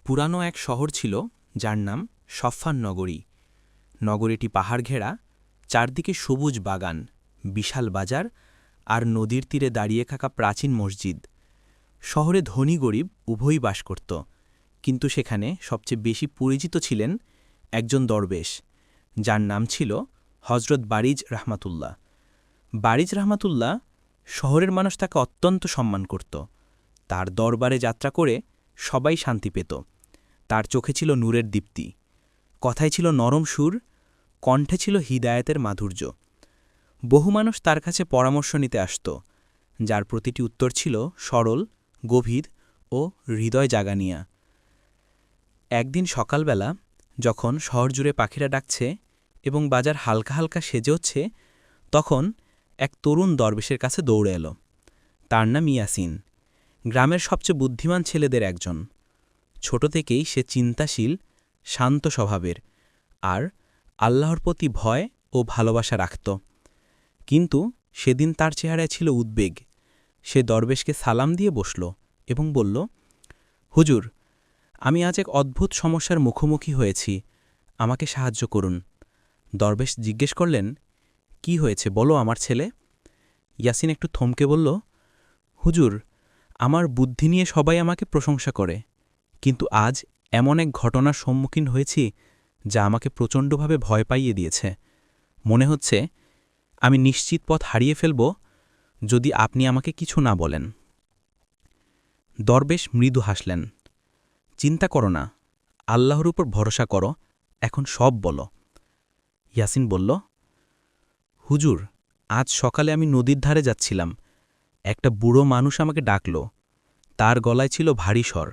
পুরানো এক শহর ছিল যার নাম সফফান নগরী। নগরীটি পাহাড় ঘেরা, চারদিকে সবুজ বাগান, বিশাল বাজার আর নদীর তীরে দাঁড়িয়ে থাকা প্রাচীন মসজিদ। শহরে ধনী গরিব উভয়ই বাস করত, কিন্তু সেখানে সবচেয়ে বেশি পরিচিত ছিলেন একজন দরবেশ, যার নাম ছিল হজরত বারিজ রাহমাতুল্লাহ। বারিজ রাহমাতুল্লাহ শহরের মানুষ তাকে অত্যন্ত সম্মান করত। তার দরবারে যাত্রা করে সবাই শান্তি পেত। তার চোখে ছিল নূরের দীপ্তি, কথায় ছিল নরম সুর, কণ্ঠে ছিল হিদায়াতের মাধুর্য। বহু মানুষ তার কাছে পরামর্শ নিতে আসত, যার প্রতিটি উত্তর ছিল সরল, গভীর ও হৃদয় জাগানিয়া। একদিন সকালবেলা যখন শহর জুড়ে পাখিরা ডাকছে এবং বাজার হালকা হালকা সেজে হচ্ছে, তখন এক তরুণ দরবেশের কাছে দৌড়ে এল। তার নাম ইয়াসিন, গ্রামের সবচেয়ে বুদ্ধিমান ছেলেদের একজন। ছোট থেকেই সে চিন্তাশীল, শান্ত স্বভাবের আর আল্লাহর প্রতি ভয় ও ভালোবাসা রাখত। কিন্তু সেদিন তার চেহারায় ছিল উদ্বেগ। সে দরবেশকে সালাম দিয়ে বসল এবং বলল, হুজুর, আমি আজ এক অদ্ভুত সমস্যার মুখোমুখি হয়েছি, আমাকে সাহায্য করুন। দরবেশ জিজ্ঞেস করলেন, কি হয়েছে বলো আমার ছেলে? ইয়াসিন একটু থমকে বলল, হুজুর, আমার বুদ্ধি নিয়ে সবাই আমাকে প্রশংসা করে, কিন্তু আজ এমন এক ঘটনার সম্মুখীন হয়েছি যা আমাকে প্রচণ্ডভাবে ভয় পাইয়ে দিয়েছে। মনে হচ্ছে আমি নিশ্চিত পথ হারিয়ে ফেলব যদি আপনি আমাকে কিছু না বলেন। দরবেশ মৃদু হাসলেন। চিন্তা করো না, আল্লাহর উপর ভরসা করো, এখন সব বলো। ইয়াসিন বলল, হুজুর, আজ সকালে আমি নদীর ধারে যাচ্ছিলাম। একটা বুড়ো মানুষ আমাকে ডাকল। তার গলায় ছিল ভারী স্বর।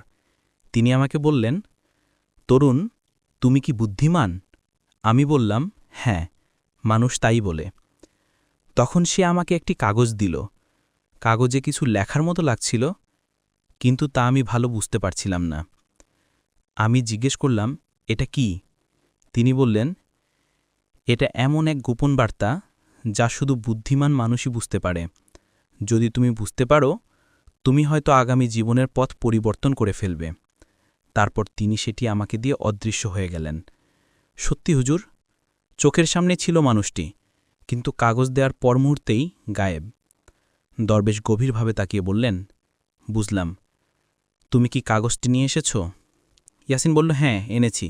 তিনি আমাকে বললেন, তরুণ, তুমি কি বুদ্ধিমান? আমি বললাম, হ্যাঁ, মানুষ তাই বলে। তখন সে আমাকে একটি কাগজ দিল। কাগজে কিছু লেখার মতো লাগছিল, কিন্তু তা আমি ভালো বুঝতে পারছিলাম না। আমি জিজ্ঞেস করলাম, এটা কি? তিনি বললেন, এটা এমন এক গোপন বার্তা যা শুধু বুদ্ধিমান মানুষই বুঝতে পারে। যদি তুমি বুঝতে পারো, তুমি হয়তো আগামী জীবনের পথ পরিবর্তন করে ফেলবে। তারপর তিনি সেটি আমাকে দিয়ে অদৃশ্য হয়ে গেলেন। সত্যি হুজুর, চোখের সামনে ছিল মানুষটি, কিন্তু কাগজ দেওয়ার পর মুহূর্তেই গায়েব। দরবেশ গভীরভাবে তাকিয়ে বললেন, বুঝলাম। তুমি কি কাগজটি নিয়ে এসেছ? ইয়াসিন বলল, হ্যাঁ, এনেছি।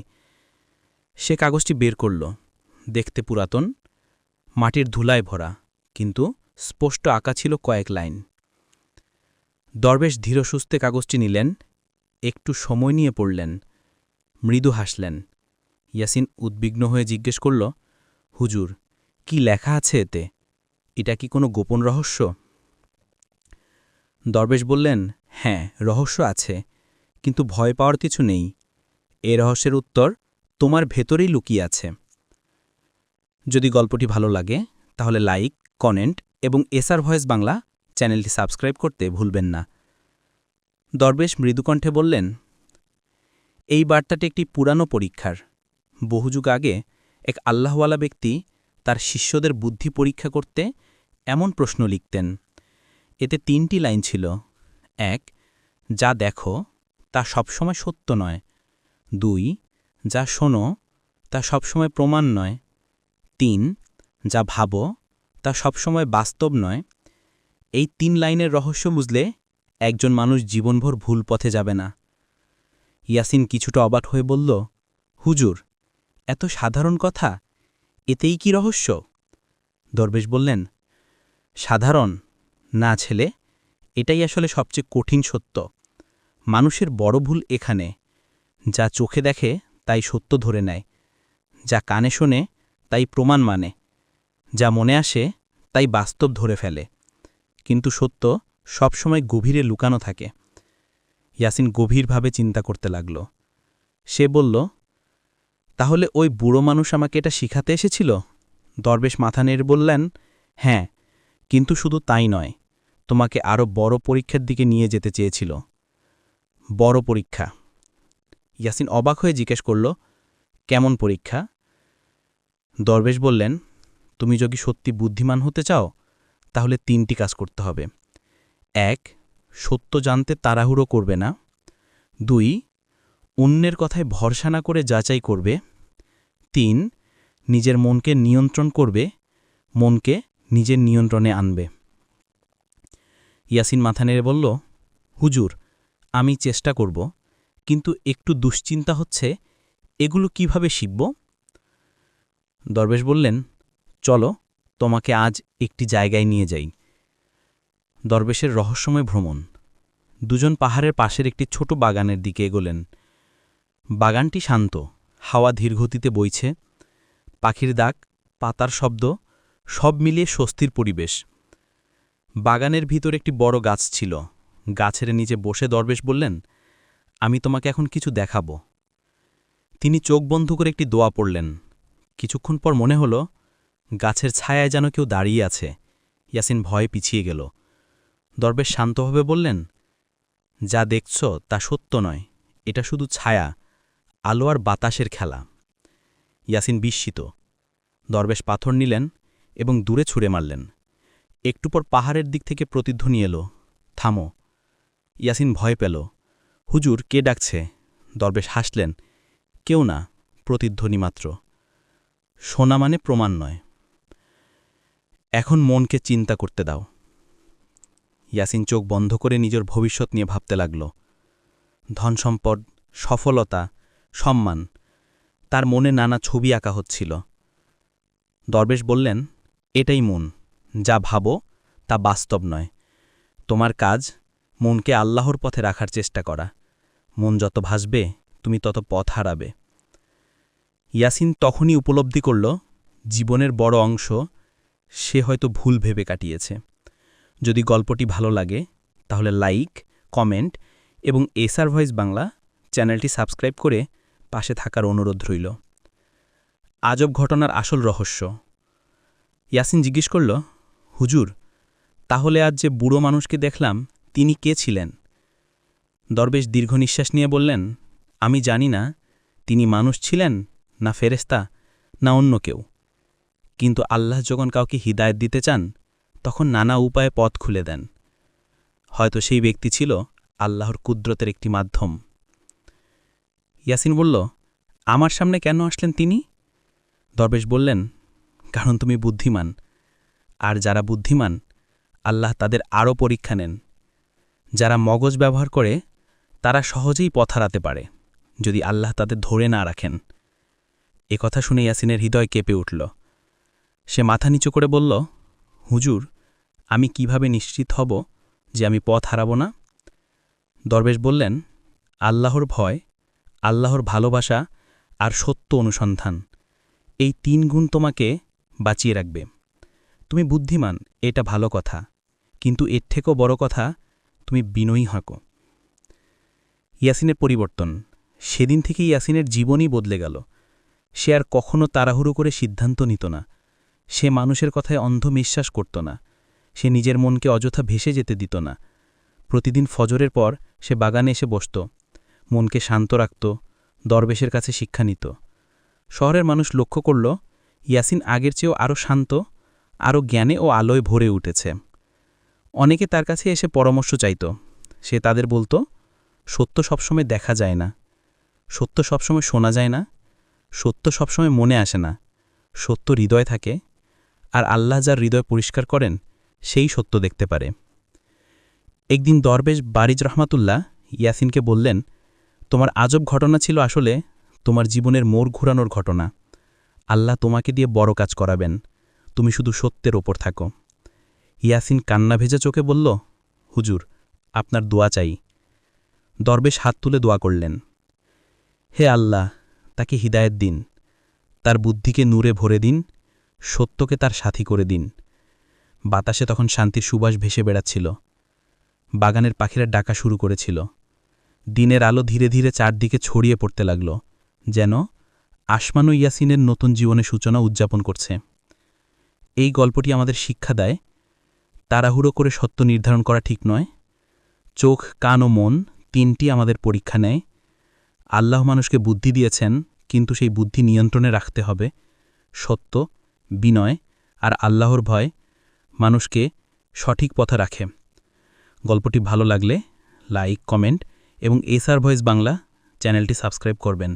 সে কাগজটি বের করল। দেখতে পুরাতন, মাটির ধুলায় ভরা, কিন্তু স্পষ্ট আঁকা ছিল কয়েক লাইন। দরবেশ ধীরসুস্থে কাগজটি নিলেন, একটু সময় নিয়ে পড়লেন, মৃদু হাসলেন। ইয়াসিন উদ্বিগ্ন হয়ে জিজ্ঞেস করল, হুজুর, কি লেখা আছে এতে? এটা কি কোনো গোপন রহস্য? দরবেশ বললেন, হ্যাঁ, রহস্য আছে, কিন্তু ভয় পাওয়ার কিছু নেই। এ রহস্যের উত্তর তোমার ভেতরেই লুকিয়ে আছে। যদি গল্পটি ভালো লাগে তাহলে লাইক, কমেন্ট এবং এসআর ভয়েস বাংলা চ্যানেলটি সাবস্ক্রাইব করতে ভুলবেন না। দরবেশ মৃদুকণ্ঠে বললেন, এই বার্তাটি একটি পুরানো পরীক্ষার। বহু যুগ আগে এক আল্লাহওয়ালা ব্যক্তি তার শিষ্যদের বুদ্ধি পরীক্ষা করতে এমন প্রশ্ন লিখতেন। এতে ৩টি লাইন ছিল। ১. যা দেখো তা সবসময় সত্য নয়। ২. যা শোনো তা সবসময় প্রমাণ নয়। ৩. যা ভাবো তা সবসময় বাস্তব নয়। এই ৩ লাইনের রহস্য বুঝলে একজন মানুষ জীবনভর ভুল পথে যাবে না। ইয়াসিন কিছুটা অবাক হয়ে বলল, হুজুর, এত সাধারণ কথা, এতেই কি রহস্য? দরবেশ বললেন, সাধারণ না ছেলে, এটাই আসলে সবচেয়ে কঠিন সত্য। মানুষের বড় ভুল এখানে, যা চোখে দেখে তাই সত্য ধরে নেয়, যা কানে শোনে তাই প্রমাণ মানে, যা মনে আসে তাই বাস্তব ধরে ফেলে, কিন্তু সত্য সবসময় গভীরে লুকানো থাকে। ইয়াসিন গভীরভাবে চিন্তা করতে লাগল। সে বলল, তাহলে ওই বুড়ো মানুষ আমাকে এটা শিখাতে এসেছিল? দরবেশ মাথা নেড়ে বললেন, হ্যাঁ, কিন্তু শুধু তাই নয়, তোমাকে আরও বড় পরীক্ষার দিকে নিয়ে যেতে চেয়েছিল। বড় পরীক্ষা? ইয়াসিন অবাক হয়ে জিজ্ঞেস করল, কেমন পরীক্ষা? দরবেশ বললেন, তুমি যদি সত্যি বুদ্ধিমান হতে চাও তাহলে ৩টি কাজ করতে হবে। ১. সত্য জানতে তাড়াহুড়ো করবে না। ২. অন্যের কথায় ভরসা না করে যাচাই করবে। 3 নিজের মনকে নিয়ন্ত্রণ করবে, মনকে নিজের নিয়ন্ত্রণে আনবে। ইয়াসিন মাথা নেড়ে বলল, হুজুর, আমি চেষ্টা করব, কিন্তু একটু দুশ্চিন্তা হচ্ছে এগুলো কিভাবে শিখব। দরবেশ বললেন, চলো তোমাকে আজ একটি জায়গায় নিয়ে যাই। দরবেশের রহস্যময় ভ্রমণ। দুজন পাহাড়ের পাশের একটি ছোট বাগানের দিকে এগোলেন। বাগানটি শান্ত, হাওয়া ধীরগতিতে বইছে, পাখির ডাক, পাতার শব্দ, সব মিলিয়ে স্বস্তির পরিবেশ। বাগানের ভিতর একটি বড় গাছ ছিল। গাছের নিচে বসে দরবেশ বললেন, আমি তোমাকে এখন কিছু দেখাব। তিনি চোখ বন্ধ করে একটি দোয়া পড়লেন। কিছুক্ষণ পর মনে হল গাছের ছায়ায় যেন কেউ দাঁড়িয়ে আছে। ইয়াসিন ভয়ে পিছিয়ে গেল। দরবেশ শান্তভাবে বললেন, যা দেখছ তা সত্য নয়, এটা শুধু ছায়া, আলো আর বাতাসের খেলা। ইয়াসিন বিস্মিত। দরবেশ পাথর নিলেন এবং দূরে ছুঁড়ে মারলেন। একটু পর পাহাড়ের দিক থেকে প্রতিধ্বনি এলো, থামো। ইয়াসিন ভয় পেল। হুজুর, কে ডাকছে? দরবেশ হাসলেন, কেউ না, প্রতিধ্বনি মাত্র। শোনা মানে প্রমাণ নয়। এখন মনকে চিন্তা করতে দাও। ইয়াসিন চোখ বন্ধ করে নিজের ভবিষ্যৎ নিয়ে ভাবতে লাগল। ধনসম্পদ, সফলতা, সম্মান, তার মনে নানা ছবি আঁকা হচ্ছিল। দরবেশ বললেন, এটাই মন, যা ভাবো তা বাস্তব নয়। তোমার কাজ মনকে আল্লাহর পথে রাখার চেষ্টা করা। মন যত ভাসবে তুমি তত পথ হারাবে। ইয়াসিন তখনই উপলব্ধি করল, জীবনের বড় অংশ সে হয়তো ভুল ভেবে কাটিয়েছে। যদি গল্পটি ভালো লাগে তাহলে লাইক, কমেন্ট এবং এসআর ভয়েস বাংলা চ্যানেলটি সাবস্ক্রাইব করে পাশে থাকার অনুরোধ রইল। আজব ঘটনার আসল রহস্য। ইয়াসিন জিজ্ঞেস করল, হুজুর, তাহলে আজ যে বুড়ো মানুষকে দেখলাম তিনি কে ছিলেন? দরবেশ দীর্ঘ নিঃশ্বাস নিয়ে বললেন, আমি জানি না তিনি মানুষ ছিলেন না ফেরেশতা না অন্য কেউ, কিন্তু আল্লাহ যখন কাউকে হিদায়াত দিতে চান তখন নানা উপায়ে পথ খুলে দেন। হয়তো সেই ব্যক্তি ছিল আল্লাহর কুদরতের একটি মাধ্যম। ইয়াসিন বলল, আমার সামনে কেন আসলেন তিনি? দরবেশ বললেন, কারণ তুমি বুদ্ধিমান, আর যারা বুদ্ধিমান আল্লাহ তাদের আরও পরীক্ষা নেন। যারা মগজ ব্যবহার করে তারা সহজেই পথ হারাতে পারে, যদি আল্লাহ তাদের ধরে না রাখেন। এ কথা শুনে ইয়াসিনের হৃদয় কেঁপে উঠল। সে মাথা নিচু করে বলল, হুজুর, আমি কিভাবে নিশ্চিত হব যে আমি পথ হারাব না? দরবেশ বললেন, আল্লাহর ভয়, আল্লাহর ভালোবাসা আর সত্য অনুসন্ধান, এই 3 গুণ তোমাকে বাঁচিয়ে রাখবে। তুমি বুদ্ধিমান, এটা ভালো কথা, কিন্তু এর থেকেও বড় কথা, তুমি বিনয়ী হকো। ইয়াসিনের পরিবর্তন। সেদিন থেকে ইয়াসিনের জীবনই বদলে গেল। সে আর কখনো তাড়াহুড়ো করে সিদ্ধান্ত নিত না। সে মানুষের কথায় অন্ধ বিশ্বাস করত না। সে নিজের মনকে অযথা ভেসে যেতে দিত না। প্রতিদিন ফজরের পর সে বাগানে এসে বসত, মনকে শান্ত রাখত, দরবেশের কাছে শিক্ষা নিত। শহরের মানুষ লক্ষ্য করল, ইয়াসিন আগের চেয়েও আরও শান্ত, আরও জ্ঞানে ও আলোয় ভরে উঠেছে। অনেকে তার কাছে এসে পরামর্শ চাইত। সে তাদের বলতো, সত্য সবসময় দেখা যায় না, সত্য সবসময় শোনা যায় না, সত্য সবসময় মনে আসে না, সত্য হৃদয় থাকে, আর আল্লাহ যার হৃদয় পরিষ্কার করেন সেই সত্য দেখতে পারে। একদিন দরবেশ বারিজ রহমাতুল্লাহ ইয়াসিনকে বললেন, তোমার আজব ঘটনা ছিল আসলে তোমার জীবনের মোড় ঘোরানোর ঘটনা। আল্লাহ তোমাকে দিয়ে বড় কাজ করাবেন, তুমি শুধু সত্যের ওপর থাকো। ইয়াসিন কান্না ভেজা চোখে বলল, হুজুর, আপনার দোয়া চাই। দরবেশ হাত তুলে দোয়া করলেন, হে আল্লাহ, তাকে হিদায়েত দিন, তার বুদ্ধিকে নূরে ভরে দিন, সত্যকে তার সাথী করে দিন। বাতাসে তখন শান্তির সুবাস ভেসে বেড়াচ্ছিল। বাগানের পাখিরা ডাকা শুরু করেছিল। দিনের আলো ধীরে ধীরে চারদিকে ছড়িয়ে পড়তে লাগল, যেন আসমান ও ইয়াসিনের নতুন জীবনের সূচনা উদযাপন করছে। এই গল্পটি আমাদের শিক্ষা দেয়, তাড়াহুড়ো করে সত্য নির্ধারণ করা ঠিক নয়। চোখ, কান ও মন 3টি আমাদের পরীক্ষা নেয়। আল্লাহ মানুষকে বুদ্ধি দিয়েছেন, কিন্তু সেই বুদ্ধি নিয়ন্ত্রণে রাখতে হবে। সত্য, বিনয় আর আল্লাহর ভয় মানুষকে সঠিক পথে রাখে। গল্পটি ভালো লাগলে লাইক, কমেন্ট এবং এসআর ভয়েস বাংলা চ্যানেলটি সাবস্ক্রাইব করবেন।